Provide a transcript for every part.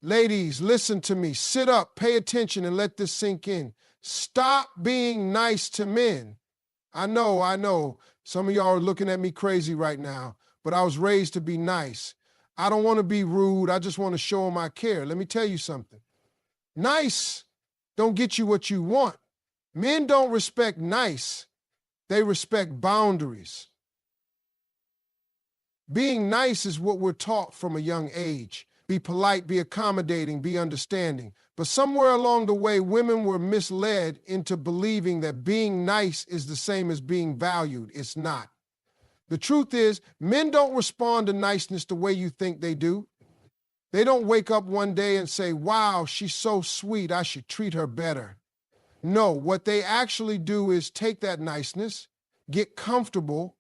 Ladies, listen to me. Sit up, pay attention, and let this sink in. Stop being nice to men. I know. Some of y'all are looking at me crazy right now, but I was raised to be nice. I don't want to be rude. I just want to show them I care. Let me tell you something. Nice don't get you what you want. Men don't respect nice. They respect boundaries. Being nice is what we're taught from a young age. Be polite, be accommodating, be understanding. But somewhere along the way, women were misled into believing that being nice is the same as being valued. It's not. The truth is, men don't respond to niceness the way you think they do. They don't wake up one day and say, wow, she's so sweet, I should treat her better. No, what they actually do is take that niceness, get comfortable,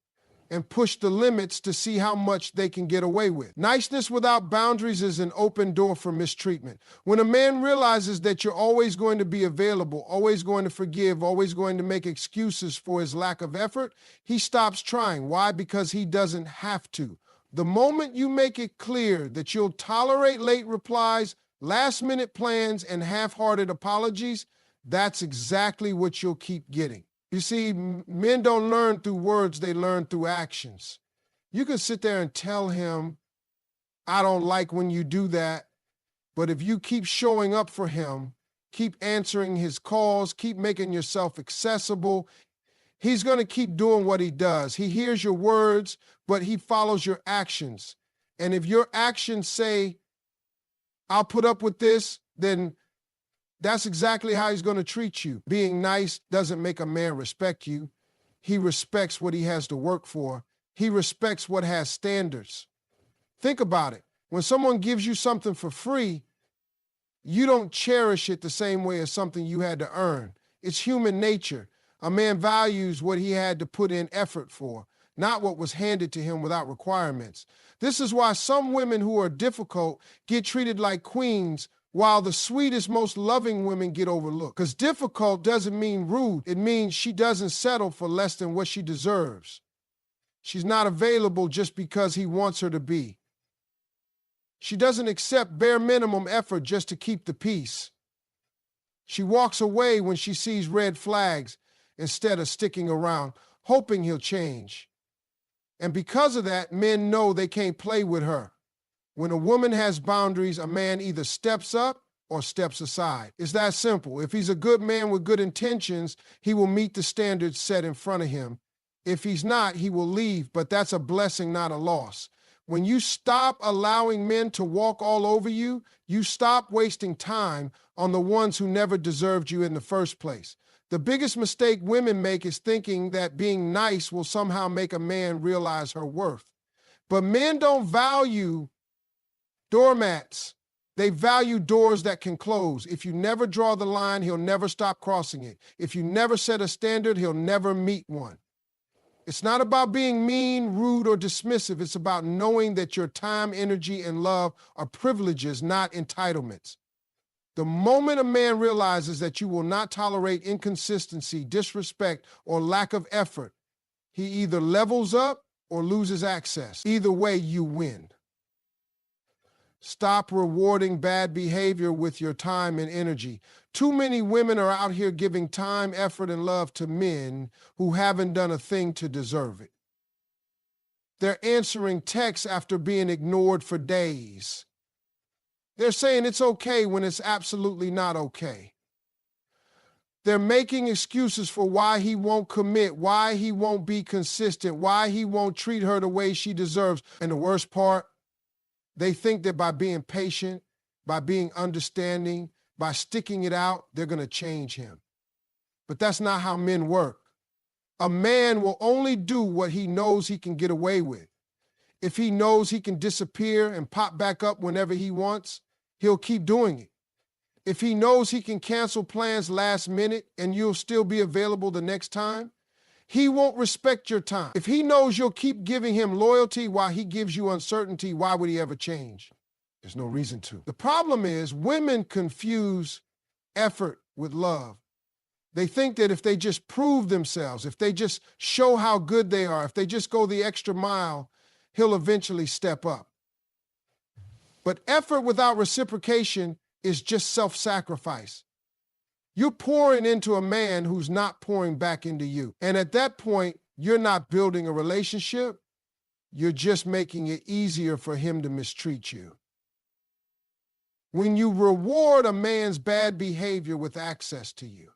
and push the limits to see how much they can get away with. Niceness without boundaries is an open door for mistreatment. When a man realizes that you're always going to be available, always going to forgive, always going to make excuses for his lack of effort, he stops trying. Why? Because he doesn't have to. The moment you make it clear that you'll tolerate late replies, last-minute plans, and half-hearted apologies, that's exactly what you'll keep getting. You see, men don't learn through words, they learn through actions. You can sit there and tell him, I don't like when you do that, but if you keep showing up for him, keep answering his calls, keep making yourself accessible, he's going to keep doing what he does. He hears your words, but he follows your actions. And if your actions say, I'll put up with this, then that's exactly how he's going to treat you. Being nice doesn't make a man respect you. He respects what he has to work for. He respects what has standards. Think about it. When someone gives you something for free, you don't cherish it the same way as something you had to earn. It's human nature. A man values what he had to put in effort for, not what was handed to him without requirements. This is why some women who are difficult get treated like queens, while the sweetest, most loving women get overlooked. Because difficult doesn't mean rude. It means she doesn't settle for less than what she deserves. She's not available just because he wants her to be. She doesn't accept bare minimum effort just to keep the peace. She walks away when she sees red flags instead of sticking around, hoping he'll change. And because of that, men know they can't play with her. When a woman has boundaries, a man either steps up or steps aside. It's that simple. If he's a good man with good intentions, he will meet the standards set in front of him. If he's not, he will leave, but that's a blessing, not a loss. When you stop allowing men to walk all over you, you stop wasting time on the ones who never deserved you in the first place. The biggest mistake women make is thinking that being nice will somehow make a man realize her worth. But men don't value doormats. They value doors that can close. If you never draw the line, he'll never stop crossing it. If you never set a standard, he'll never meet one. It's not about being mean, rude, or dismissive. It's about knowing that your time, energy, and love are privileges, not entitlements. The moment a man realizes that you will not tolerate inconsistency, disrespect, or lack of effort, he either levels up or loses access. Either way, you win. Stop rewarding bad behavior with your time and energy. Too many women are out here giving time, effort, and love to men who haven't done a thing to deserve it. They're answering texts after being ignored for days. They're saying it's okay when it's absolutely not okay. They're making excuses for why he won't commit, why he won't be consistent, why he won't treat her the way she deserves. And the worst part, they think that by being patient, by being understanding, by sticking it out, they're going to change him. But that's not how men work. A man will only do what he knows he can get away with. If he knows he can disappear and pop back up whenever he wants, he'll keep doing it. If he knows he can cancel plans last minute and you'll still be available the next time, he won't respect your time. If he knows you'll keep giving him loyalty while he gives you uncertainty, why would he ever change? There's no reason to. The problem is women confuse effort with love. They think that if they just prove themselves, if they just show how good they are, if they just go the extra mile, he'll eventually step up. But effort without reciprocation is just self-sacrifice. You're pouring into a man who's not pouring back into you. And at that point, you're not building a relationship. You're just making it easier for him to mistreat you. When you reward a man's bad behavior with access to you,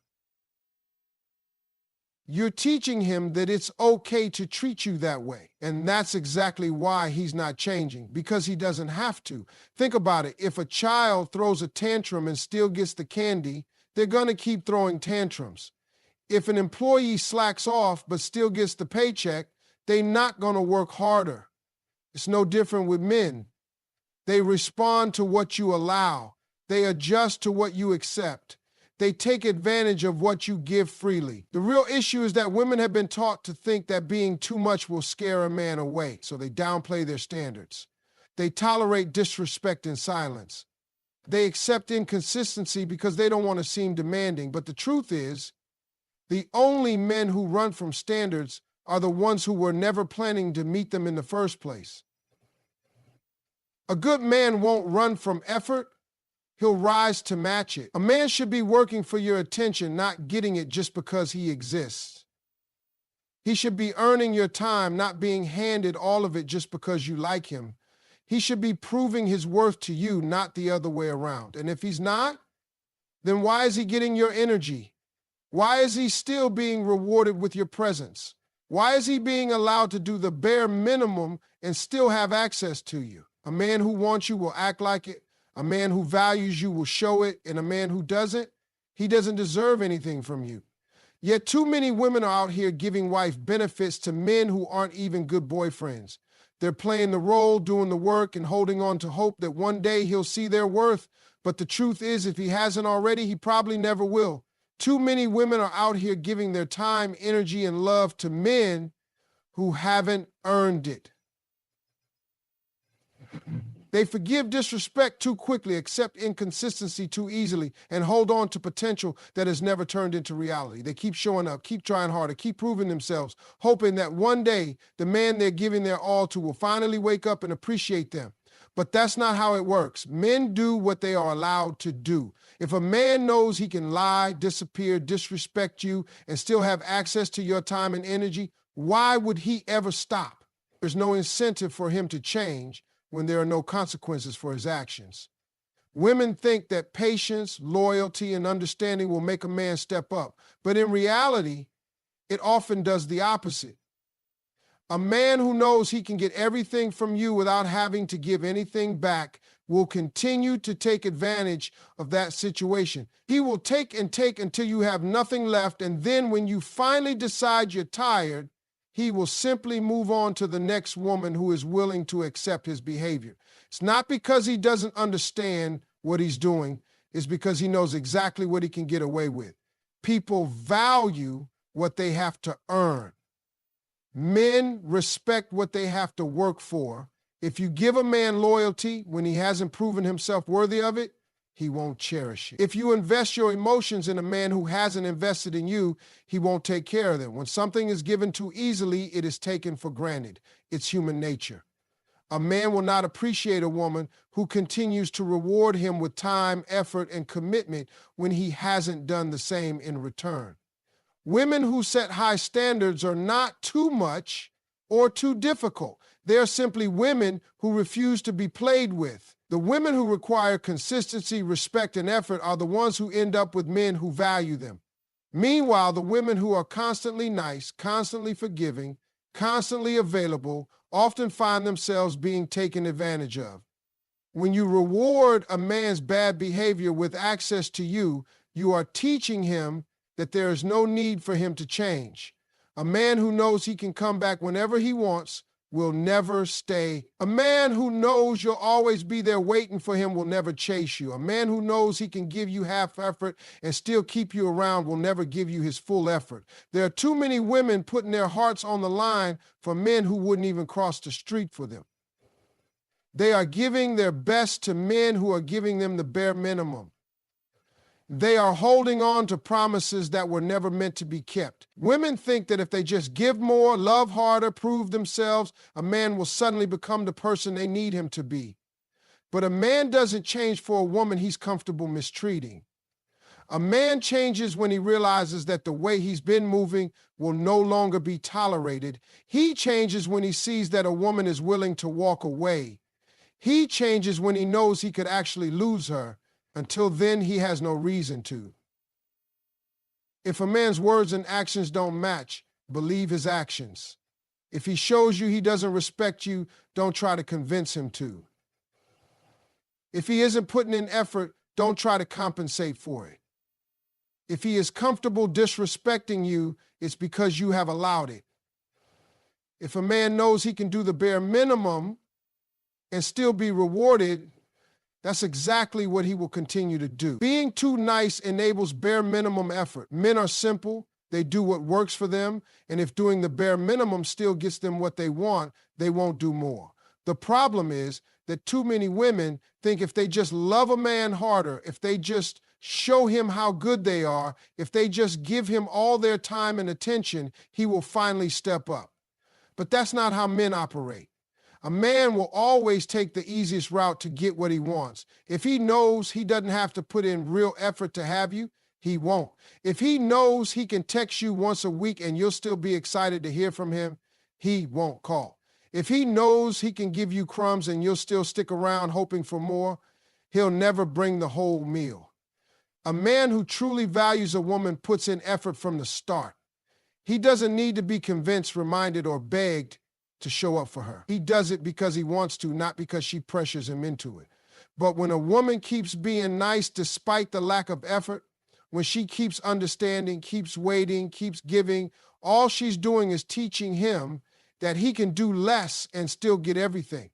you're teaching him that it's okay to treat you that way. And that's exactly why he's not changing, because he doesn't have to. Think about it. If a child throws a tantrum and still gets the candy, they're going to keep throwing tantrums. If an employee slacks off but still gets the paycheck, they're not going to work harder. It's no different with men. They respond to what you allow. They adjust to what you accept. They take advantage of what you give freely. The real issue is that women have been taught to think that being too much will scare a man away, so they downplay their standards. They tolerate disrespect in silence. They accept inconsistency because they don't want to seem demanding. But the truth is, the only men who run from standards are the ones who were never planning to meet them in the first place. A good man won't run from effort. He'll rise to match it. A man should be working for your attention, not getting it just because he exists. He should be earning your time, not being handed all of it just because you like him. He should be proving his worth to you, not the other way around. And if he's not, then why is he getting your energy? Why is he still being rewarded with your presence? Why is he being allowed to do the bare minimum and still have access to you? A man who wants you will act like it. A man who values you will show it, and a man who doesn't, he doesn't deserve anything from you. Yet too many women are out here giving wife benefits to men who aren't even good boyfriends. They're playing the role, doing the work, and holding on to hope that one day he'll see their worth. But the truth is, if he hasn't already, he probably never will. Too many women are out here giving their time, energy, and love to men who haven't earned it. They forgive disrespect too quickly, accept inconsistency too easily, and hold on to potential that has never turned into reality. They keep showing up, keep trying harder, keep proving themselves, hoping that one day the man they're giving their all to will finally wake up and appreciate them. But that's not how it works. Men do what they are allowed to do. If a man knows he can lie, disappear, disrespect you, and still have access to your time and energy, why would he ever stop? There's no incentive for him to change when there are no consequences for his actions. Women think that patience, loyalty, and understanding will make a man step up, but in reality, it often does the opposite. A man who knows he can get everything from you without having to give anything back will continue to take advantage of that situation. He will take and take until you have nothing left, and then when you finally decide you're tired, he will simply move on to the next woman who is willing to accept his behavior. It's not because he doesn't understand what he's doing. It's because he knows exactly what he can get away with. People value what they have to earn. Men respect what they have to work for. If you give a man loyalty when he hasn't proven himself worthy of it, he won't cherish it. If you invest your emotions in a man who hasn't invested in you, he won't take care of them. When something is given too easily, it is taken for granted. It's human nature. A man will not appreciate a woman who continues to reward him with time, effort, and commitment when he hasn't done the same in return. Women who set high standards are not too much or too difficult. They are simply women who refuse to be played with. The women who require consistency, respect, and effort are the ones who end up with men who value them. Meanwhile, the women who are constantly nice, constantly forgiving, constantly available, often find themselves being taken advantage of. When you reward a man's bad behavior with access to you, you are teaching him that there is no need for him to change. A man who knows he can come back whenever he wants will never stay. A man who knows you'll always be there waiting for him will never chase you. A man who knows he can give you half effort and still keep you around will never give you his full effort. There are too many women putting their hearts on the line for men who wouldn't even cross the street for them. They are giving their best to men who are giving them the bare minimum. They are holding on to promises that were never meant to be kept. Women think that if they just give more, love harder, prove themselves, a man will suddenly become the person they need him to be. But a man doesn't change for a woman he's comfortable mistreating. A man changes when he realizes that the way he's been moving will no longer be tolerated. He changes when he sees that a woman is willing to walk away. He changes when he knows he could actually lose her. Until then, he has no reason to. If a man's words and actions don't match, believe his actions. If he shows you he doesn't respect you, don't try to convince him to. If he isn't putting in effort, don't try to compensate for it. If he is comfortable disrespecting you, it's because you have allowed it. If a man knows he can do the bare minimum and still be rewarded, that's exactly what he will continue to do. Being too nice enables bare minimum effort. Men are simple, they do what works for them, and if doing the bare minimum still gets them what they want, they won't do more. The problem is that too many women think if they just love a man harder, if they just show him how good they are, if they just give him all their time and attention, he will finally step up. But that's not how men operate. A man will always take the easiest route to get what he wants. If he knows he doesn't have to put in real effort to have you, he won't. If he knows he can text you once a week and you'll still be excited to hear from him, he won't call. If he knows he can give you crumbs and you'll still stick around hoping for more, he'll never bring the whole meal. A man who truly values a woman puts in effort from the start. He doesn't need to be convinced, reminded, or begged to show up for her. He does it because he wants to, not because she pressures him into it. But when a woman keeps being nice despite the lack of effort, when she keeps understanding, keeps waiting, keeps giving, all she's doing is teaching him that he can do less and still get everything.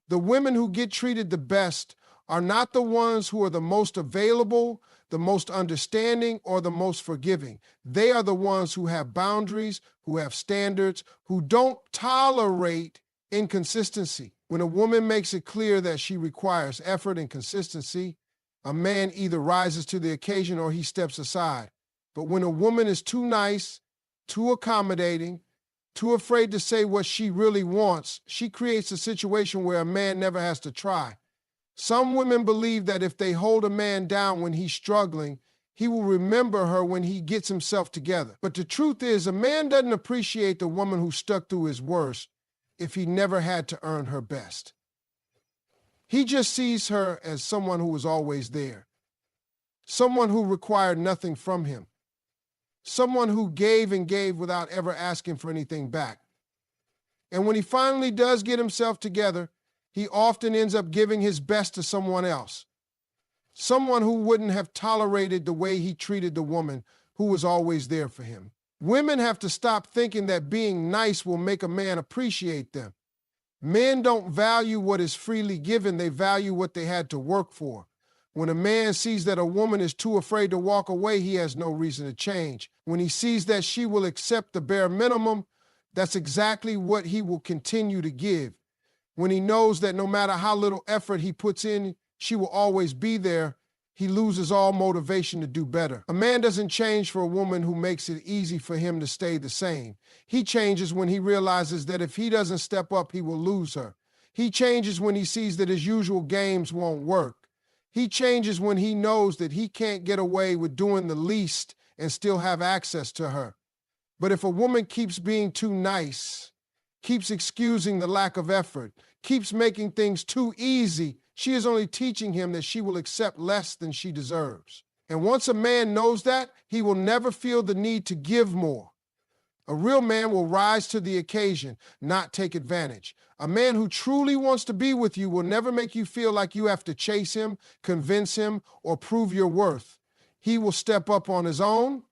The women who get treated the best are not the ones who are the most available, the most understanding, or the most forgiving. They are the ones who have boundaries, who have standards, who don't tolerate inconsistency. When a woman makes it clear that she requires effort and consistency, a man either rises to the occasion or he steps aside. But when a woman is too nice, too accommodating, too afraid to say what she really wants, she creates a situation where a man never has to try. Some women believe that if they hold a man down when he's struggling, he will remember her when he gets himself together. But the truth is, a man doesn't appreciate the woman who stuck through his worst if he never had to earn her best. He just sees her as someone who was always there, someone who required nothing from him, someone who gave and gave without ever asking for anything back. And when he finally does get himself together, he often ends up giving his best to someone else, someone who wouldn't have tolerated the way he treated the woman who was always there for him. Women have to stop thinking that being nice will make a man appreciate them. Men don't value what is freely given, they value what they had to work for. When a man sees that a woman is too afraid to walk away, he has no reason to change. When he sees that she will accept the bare minimum, that's exactly what he will continue to give. When he knows that no matter how little effort he puts in, she will always be there, he loses all motivation to do better. A man doesn't change for a woman who makes it easy for him to stay the same. He changes when he realizes that if he doesn't step up, he will lose her. He changes when he sees that his usual games won't work. He changes when he knows that he can't get away with doing the least and still have access to her. But if a woman keeps being too nice, keeps excusing the lack of effort, keeps making things too easy, she is only teaching him that she will accept less than she deserves. And once a man knows that, he will never feel the need to give more. A real man will rise to the occasion, not take advantage. A man who truly wants to be with you will never make you feel like you have to chase him, convince him, or prove your worth. He will step up on his own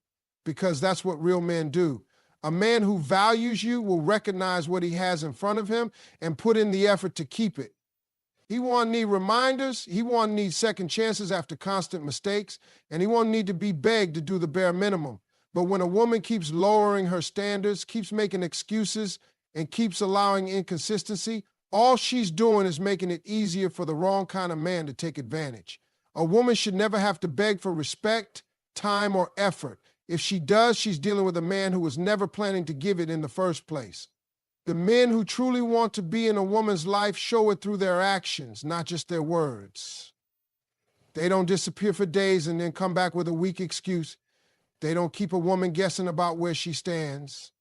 because that's what real men do. A man who values you will recognize what he has in front of him and put in the effort to keep it. He won't need reminders, he won't need second chances after constant mistakes, and he won't need to be begged to do the bare minimum. But when a woman keeps lowering her standards, keeps making excuses, and keeps allowing inconsistency, all she's doing is making it easier for the wrong kind of man to take advantage. A woman should never have to beg for respect, time, or effort. If she does, she's dealing with a man who was never planning to give it in the first place. The men who truly want to be in a woman's life show it through their actions, not just their words. They don't disappear for days and then come back with a weak excuse. They don't keep a woman guessing about where she stands.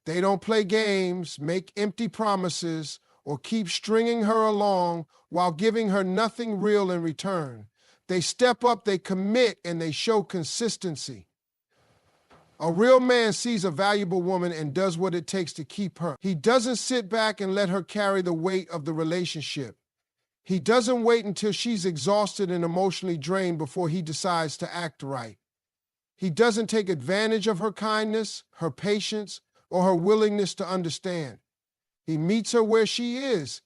They don't play games, make empty promises, or keep stringing her along while giving her nothing real in return. They step up, they commit, and they show consistency. A real man sees a valuable woman and does what it takes to keep her. He doesn't sit back and let her carry the weight of the relationship. He doesn't wait until she's exhausted and emotionally drained before he decides to act right. He doesn't take advantage of her kindness, her patience, or her willingness to understand. He meets her where she is,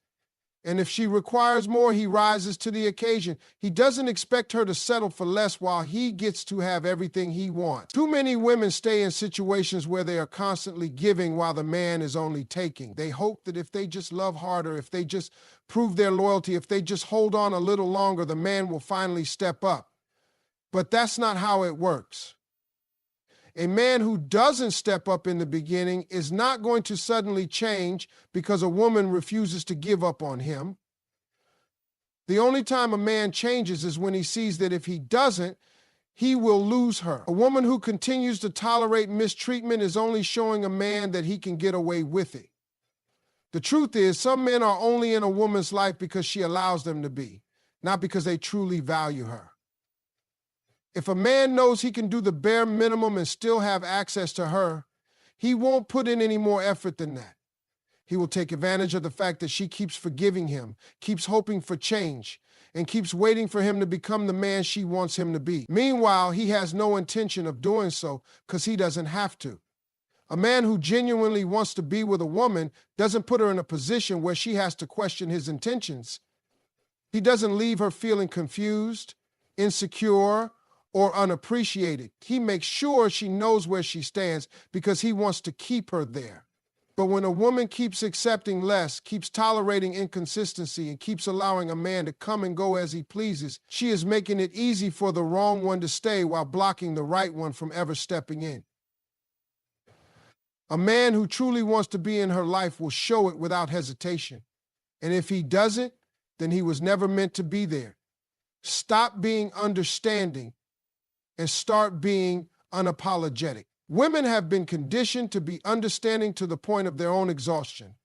and if she requires more, he rises to the occasion. He doesn't expect her to settle for less while he gets to have everything he wants. Too many women stay in situations where they are constantly giving while the man is only taking. They hope that if they just love harder, if they just prove their loyalty, if they just hold on a little longer, the man will finally step up. But that's not how it works. A man who doesn't step up in the beginning is not going to suddenly change because a woman refuses to give up on him. The only time a man changes is when he sees that if he doesn't, he will lose her. A woman who continues to tolerate mistreatment is only showing a man that he can get away with it. The truth is, some men are only in a woman's life because she allows them to be, not because they truly value her. If a man knows he can do the bare minimum and still have access to her, he won't put in any more effort than that. He will take advantage of the fact that she keeps forgiving him, keeps hoping for change, and keeps waiting for him to become the man she wants him to be. Meanwhile, he has no intention of doing so because he doesn't have to. A man who genuinely wants to be with a woman doesn't put her in a position where she has to question his intentions. He doesn't leave her feeling confused, insecure, or unappreciated. He makes sure she knows where she stands because he wants to keep her there. But when a woman keeps accepting less, keeps tolerating inconsistency, and keeps allowing a man to come and go as he pleases, she is making it easy for the wrong one to stay while blocking the right one from ever stepping in. A man who truly wants to be in her life will show it without hesitation. And if he doesn't, then he was never meant to be there. Stop being understanding and start being unapologetic. Women have been conditioned to be understanding to the point of their own exhaustion.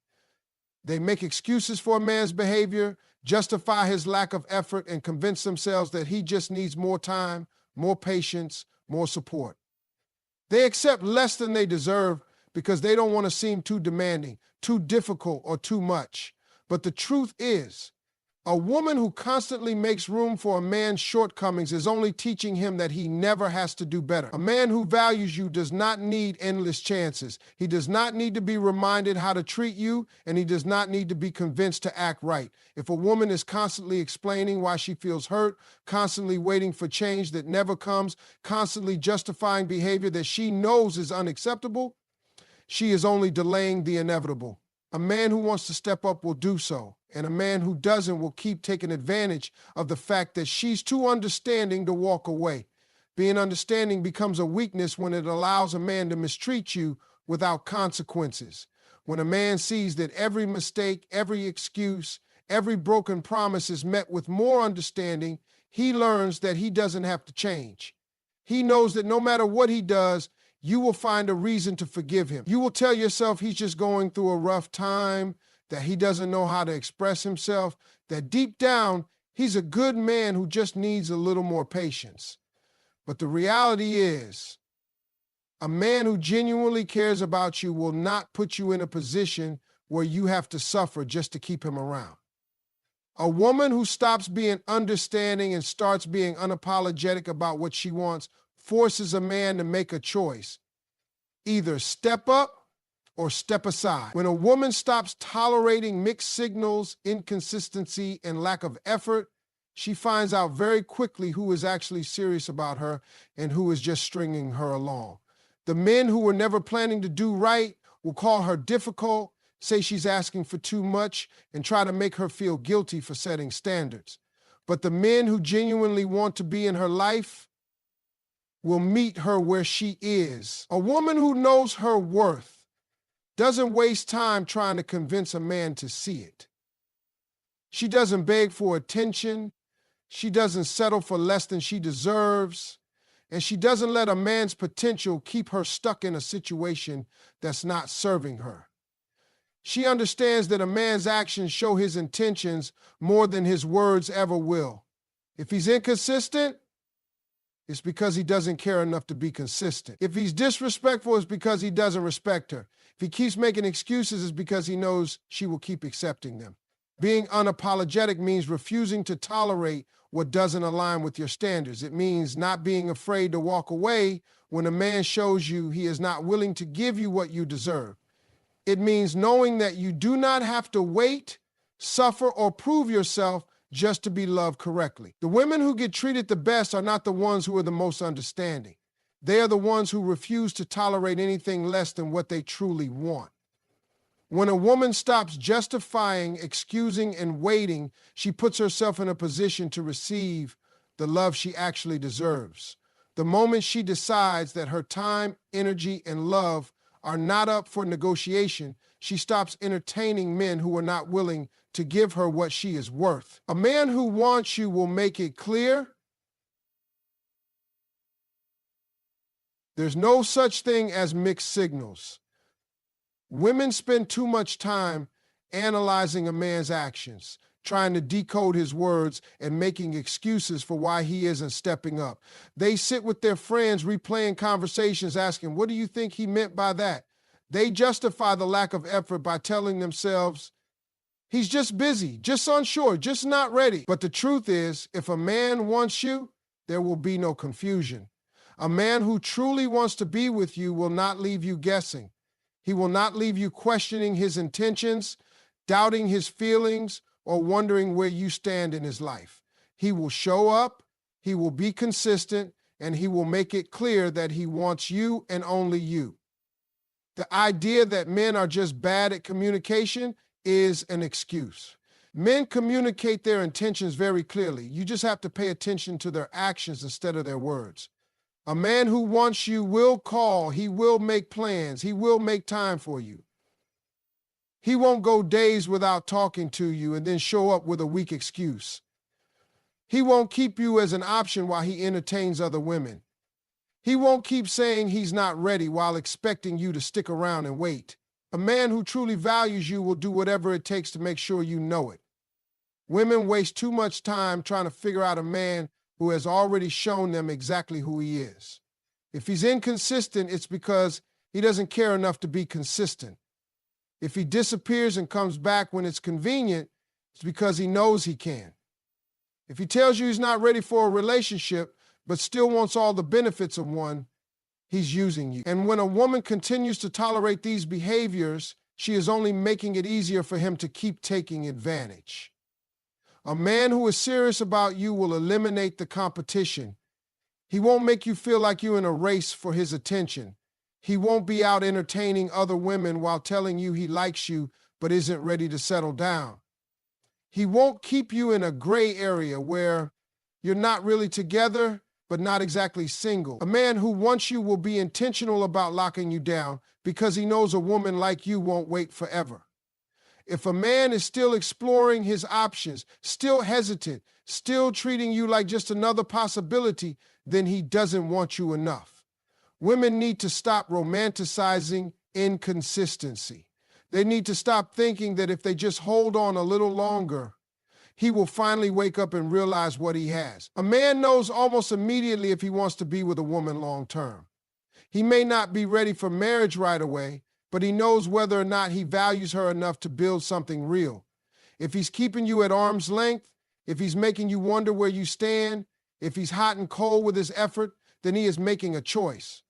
They make excuses for a man's behavior, justify his lack of effort, and convince themselves that he just needs more time, more patience, more support. They accept less than they deserve because they don't want to seem too demanding, too difficult, or too much. But the truth is, a woman who constantly makes room for a man's shortcomings is only teaching him that he never has to do better. A man who values you does not need endless chances. He does not need to be reminded how to treat you, and he does not need to be convinced to act right. If a woman is constantly explaining why she feels hurt, constantly waiting for change that never comes, constantly justifying behavior that she knows is unacceptable, she is only delaying the inevitable. A man who wants to step up will do so, and a man who doesn't will keep taking advantage of the fact that she's too understanding to walk away. Being understanding becomes a weakness when it allows a man to mistreat you without consequences. When a man sees that every mistake, every excuse, every broken promise is met with more understanding, he learns that he doesn't have to change. He knows that no matter what he does, you will find a reason to forgive him. You will tell yourself he's just going through a rough time, that he doesn't know how to express himself, that deep down, he's a good man who just needs a little more patience. But the reality is, a man who genuinely cares about you will not put you in a position where you have to suffer just to keep him around. A woman who stops being understanding and starts being unapologetic about what she wants forces a man to make a choice. Either step up or step aside. When a woman stops tolerating mixed signals, inconsistency, and lack of effort, she finds out very quickly who is actually serious about her and who is just stringing her along. The men who were never planning to do right will call her difficult, say she's asking for too much, and try to make her feel guilty for setting standards. But the men who genuinely want to be in her life will meet her where she is. A woman who knows her worth doesn't waste time trying to convince a man to see it. She doesn't beg for attention. She doesn't settle for less than she deserves. And she doesn't let a man's potential keep her stuck in a situation that's not serving her. She understands that a man's actions show his intentions more than his words ever will. If he's inconsistent, it's because he doesn't care enough to be consistent. If he's disrespectful, it's because he doesn't respect her. If he keeps making excuses, it's because he knows she will keep accepting them. Being unapologetic means refusing to tolerate what doesn't align with your standards. It means not being afraid to walk away when a man shows you he is not willing to give you what you deserve. It means knowing that you do not have to wait, suffer, or prove yourself just to be loved correctly. The women who get treated the best are not the ones who are the most understanding. They are the ones who refuse to tolerate anything less than what they truly want. When a woman stops justifying, excusing, and waiting, she puts herself in a position to receive the love she actually deserves. The moment she decides that her time, energy, and love are not up for negotiation, she stops entertaining men who are not willing to give her what she is worth. A man who wants you will make it clear there's no such thing as mixed signals. Women spend too much time analyzing a man's actions, trying to decode his words and making excuses for why he isn't stepping up. They sit with their friends replaying conversations asking, what do you think he meant by that? They justify the lack of effort by telling themselves, he's just busy, just unsure, just not ready. But the truth is, if a man wants you, there will be no confusion. A man who truly wants to be with you will not leave you guessing. He will not leave you questioning his intentions, doubting his feelings, or wondering where you stand in his life. He will show up, he will be consistent, and he will make it clear that he wants you and only you. The idea that men are just bad at communication is an excuse. Men communicate their intentions very clearly. You just have to pay attention to their actions instead of their words. A man who wants you will call, he will make plans, he will make time for you. He won't go days without talking to you and then show up with a weak excuse. He won't keep you as an option while he entertains other women. He won't keep saying he's not ready while expecting you to stick around and wait. A man who truly values you will do whatever it takes to make sure you know it. Women waste too much time trying to figure out a man who has already shown them exactly who he is. If he's inconsistent, it's because he doesn't care enough to be consistent. If he disappears and comes back when it's convenient, it's because he knows he can. If he tells you he's not ready for a relationship, but still wants all the benefits of one, he's using you. And when a woman continues to tolerate these behaviors, she is only making it easier for him to keep taking advantage. A man who is serious about you will eliminate the competition. He won't make you feel like you're in a race for his attention. He won't be out entertaining other women while telling you he likes you but isn't ready to settle down. He won't keep you in a gray area where you're not really together but not exactly single. A man who wants you will be intentional about locking you down because he knows a woman like you won't wait forever. If a man is still exploring his options, still hesitant, still treating you like just another possibility, then he doesn't want you enough. Women need to stop romanticizing inconsistency. They need to stop thinking that if they just hold on a little longer, he will finally wake up and realize what he has. A man knows almost immediately if he wants to be with a woman long term. He may not be ready for marriage right away, but he knows whether or not he values her enough to build something real. If he's keeping you at arm's length, if he's making you wonder where you stand, if he's hot and cold with his effort, then he is making a choice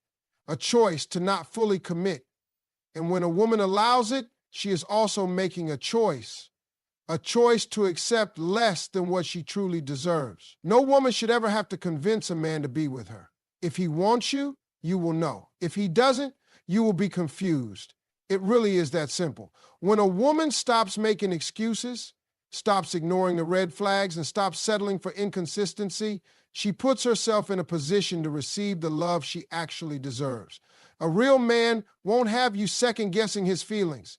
to not fully commit. And when a woman allows it, she is also making a choice to accept less than what she truly deserves. No woman should ever have to convince a man to be with her. If he wants you, you will know. If he doesn't, you will be confused. It really is that simple. When a woman stops making excuses, stops ignoring the red flags, and stops settling for inconsistency, she puts herself in a position to receive the love she actually deserves. A real man won't have you second guessing his feelings.